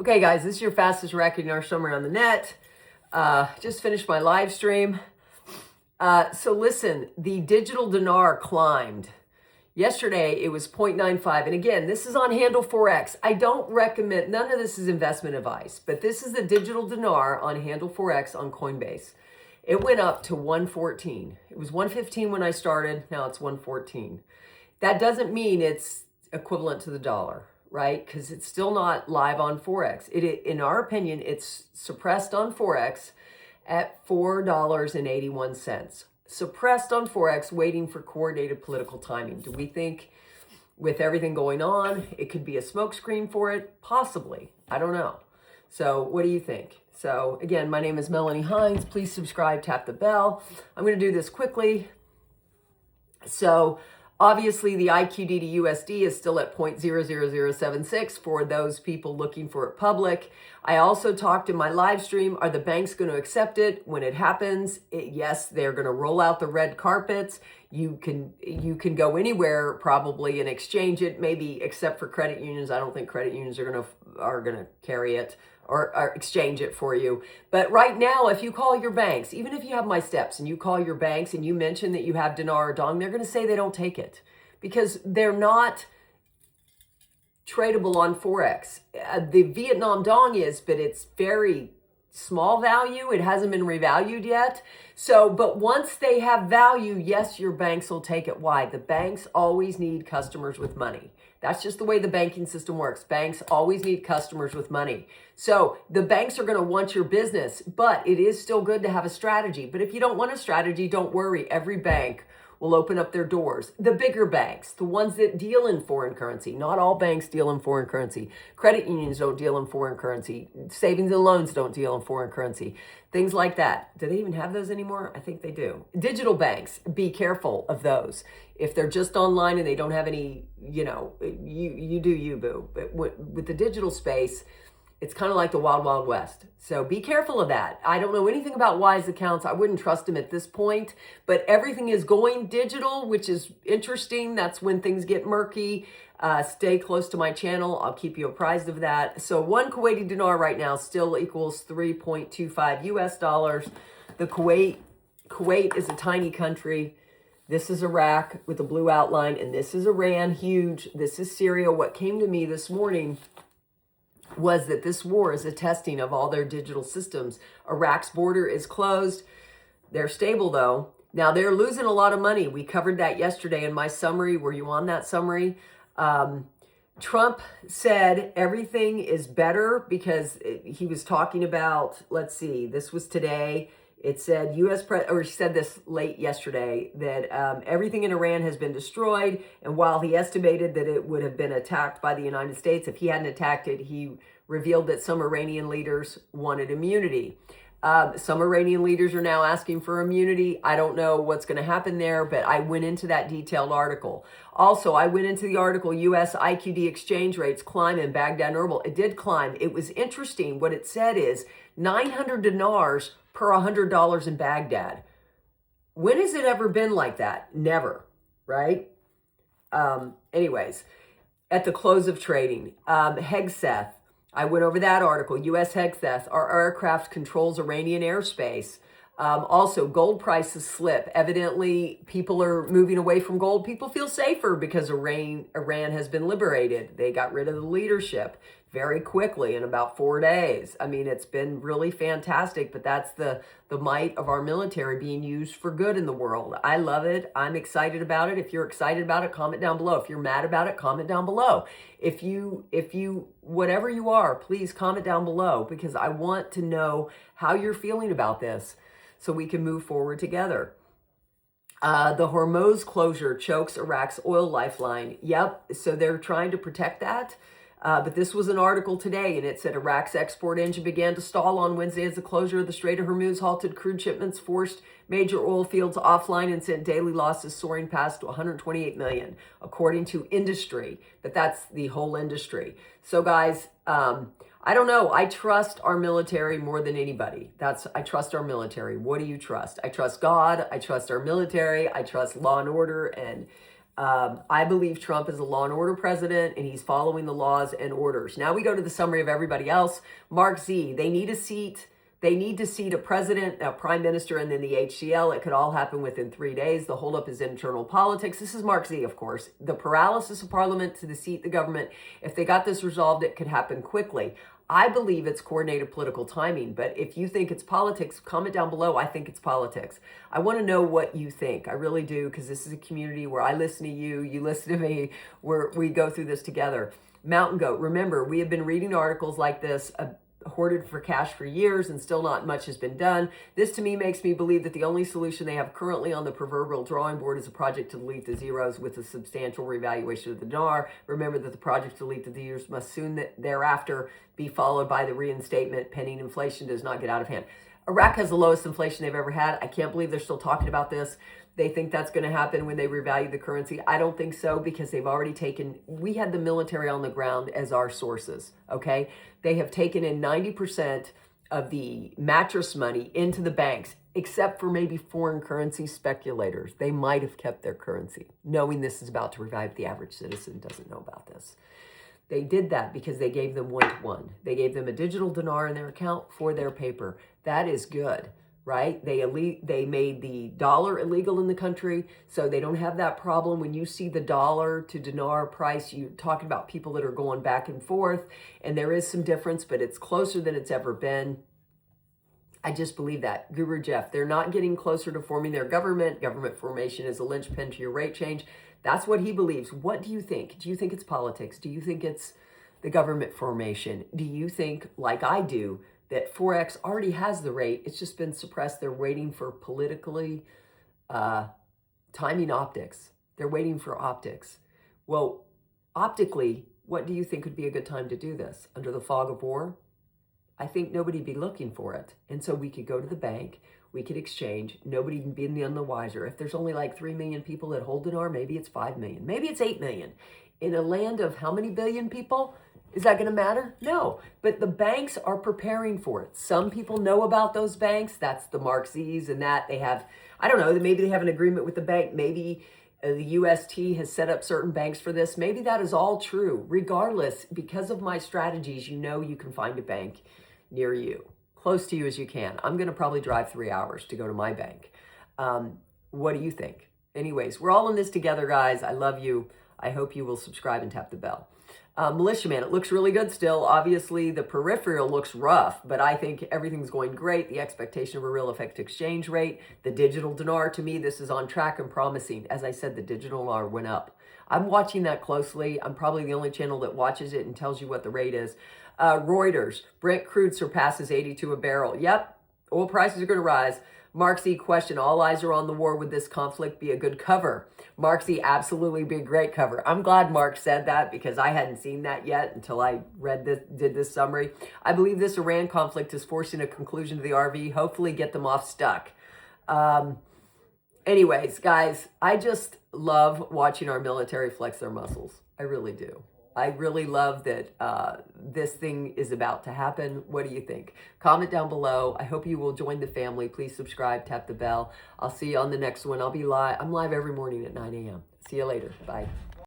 Okay, guys, this is your fastest reckoning our summer on the net. Just finished my live stream. So listen, the digital dinar climbed. Yesterday, it was 0.95. And again, this is on Handle Forex. I don't recommend, none of this is investment advice, but this is the digital dinar on Handle Forex on Coinbase. It went up to 114. It was 115 when I started. Now it's 114. That doesn't mean it's equivalent to the dollar, right? Because it's still not live on Forex. In our opinion, it's suppressed on Forex at $4.81. Suppressed on Forex, waiting for coordinated political timing. Do we think with everything going on, it could be a smokescreen for it? Possibly. I don't know. So what do you think? So again, my name is Melanie Hines. Please subscribe, tap the bell. I'm going to do this quickly. So obviously, the IQD to USD is still at 0.00076 for those people looking for it public. I also talked in my live stream, are the banks going to accept it when it happens? Yes, they're going to roll out the red carpets. You can go anywhere probably and exchange it, maybe except for credit unions. I don't think credit unions are going to carry it or exchange it for you. But right now, if you call your banks, even if you have my steps and you call your banks and you mention that you have dinar or dong, they're going to say they don't take it because they're not tradable on Forex. The Vietnam dong is, but it's very small value. It hasn't been revalued yet. So, but once they have value, yes, your banks will take it. Why? The banks always need customers with money. That's just the way the banking system works. Banks always need customers with money. So the banks are going to want your business, but it is still good to have a strategy. But if you don't want a strategy, don't worry. Every bank will open up their doors. The bigger banks, the ones that deal in foreign currency. Not all banks deal in foreign currency. Credit unions don't deal in foreign currency. Savings and loans don't deal in foreign currency. Things like that. Do they even have those anymore? I think they do. Digital banks, be careful of those. If they're just online and they don't have any, you do you, boo. But with the digital space, it's kind of like the wild, wild west. So be careful of that. I don't know anything about Wise accounts. I wouldn't trust them at this point, but everything is going digital, which is interesting. That's when things get murky. Stay close to my channel. I'll keep you apprised of that. So one Kuwaiti dinar right now still equals 3.25 US dollars. The Kuwait is a tiny country. This is Iraq with the blue outline, and this is Iran, huge. This is Syria. What came to me this morning was that this war is a testing of all their digital systems. Iraq's border is closed. They're stable, though. Now, they're losing a lot of money. We covered that yesterday in my summary. Were you on that summary? Trump said everything is better because he was talking about, let's see, this was today. It said he said this late yesterday, that everything in Iran has been destroyed. And while he estimated that it would have been attacked by the United States, if he hadn't attacked it, he revealed that some Iranian leaders wanted immunity. Some Iranian leaders are now asking for immunity. I don't know what's going to happen there, but I went into that detailed article. Also, I went into the article, U.S. IQD exchange rates climb in Baghdad and Erbil. It did climb. It was interesting. What it said is 900 dinars per $100 in Baghdad. When has it ever been like that? Never, right? Anyways, at the close of trading, Hegseth, I went over that article. U.S. Hegseth, our aircraft controls Iranian airspace. Also, gold prices slip. Evidently, people are moving away from gold. People feel safer because Iran has been liberated. They got rid of the leadership very quickly in about 4 days. I mean, it's been really fantastic, but that's the might of our military being used for good in the world. I love it. I'm excited about it. If you're excited about it, comment down below. If you're mad about it, comment down below. If you, whatever you are, please comment down below because I want to know how you're feeling about this so we can move forward together. The Hormuz closure chokes Iraq's oil lifeline. Yep, so they're trying to protect that. But this was an article today, and it said Iraq's export engine began to stall on Wednesday as the closure of the Strait of Hormuz halted crude shipments, forced major oil fields offline, and sent daily losses soaring past 128 million, according to industry. But that's the whole industry. So, guys, I don't know. I trust our military more than anybody. I trust our military. What do you trust? I trust God. I trust our military. I trust law and order and I believe Trump is a law and order president, and he's following the laws and orders. Now we go to the summary of everybody else. Mark Z, they need a seat. They need to seat a president, a prime minister, and then the HCL. It could all happen within 3 days. The holdup is internal politics. This is Mark Z, of course. The paralysis of parliament to seat the government. If they got this resolved, it could happen quickly. I believe it's coordinated political timing, but if you think it's politics, comment down below. I think it's politics. I want to know what you think. I really do, because this is a community where I listen to you, you listen to me, where we go through this together. Mountain Goat, remember, we have been reading articles like this, hoarded for cash for years, and still not much has been done. This to me makes me believe that the only solution they have currently on the proverbial drawing board is a project to delete the zeros with a substantial revaluation of the dinar. Remember that the project to delete the zeros must soon thereafter be followed by the reinstatement pending inflation does not get out of hand. Iraq has the lowest inflation they've ever had. I can't believe they're still talking about this. They think that's going to happen when they revalue the currency. I don't think so, because they've already we had the military on the ground as our sources, okay? They have taken in 90% of the mattress money into the banks, except for maybe foreign currency speculators. They might have kept their currency, knowing this is about to revive. The average citizen doesn't know about this. They did that because they gave them 1-to-1. They gave them a digital dinar in their account for their paper. That is good, right? They made the dollar illegal in the country, so they don't have that problem. When you see the dollar to dinar price, you're talking about people that are going back and forth, and there is some difference, but it's closer than it's ever been. I just believe that. Guru Jeff, they're not getting closer to forming their government. Government formation is a linchpin to your rate change. That's what he believes. What do you think? Do you think it's politics? Do you think it's the government formation? Do you think, like I do, that Forex already has the rate? It's just been suppressed. They're waiting for politically timing optics. They're waiting for optics. Well, optically, what do you think would be a good time to do this? Under the fog of war? I think nobody'd be looking for it. And so we could go to the bank, we could exchange, nobody'd be none the wiser. If there's only like 3 million people that hold dinar, maybe it's 5 million, maybe it's 8 million. In a land of how many billion people? Is that going to matter? No, but the banks are preparing for it. Some people know about those banks. That's the Mark Z's, and that they have, I don't know, maybe they have an agreement with the bank. Maybe the UST has set up certain banks for this. Maybe that is all true. Regardless, because of my strategies, you know you can find a bank near you, close to you as you can. I'm going to probably drive 3 hours to go to my bank. What do you think? Anyways, we're all in this together, guys. I love you. I hope you will subscribe and tap the bell. Militiaman, it looks really good still. Obviously, the peripheral looks rough, but I think everything's going great. The expectation of a real effective exchange rate. The digital dinar, to me, this is on track and promising. As I said, the digital dinar went up. I'm watching that closely. I'm probably the only channel that watches it and tells you what the rate is. Reuters, Brent crude surpasses 82 a barrel. Yep, oil prices are going to rise. Mark Z, question, all eyes are on the war. Would this conflict be a good cover? Mark Z, absolutely be a great cover. I'm glad Mark said that, because I hadn't seen that yet until I did this summary. I believe this Iran conflict is forcing a conclusion to the RV, hopefully get them off stuck. Anyways, guys, I just love watching our military flex their muscles. I really do. I really love that this thing is about to happen. What do you think? Comment down below. I hope you will join the family. Please subscribe, tap the bell. I'll see you on the next one. I'll be live. I'm live every morning at 9 a.m. See you later. Bye.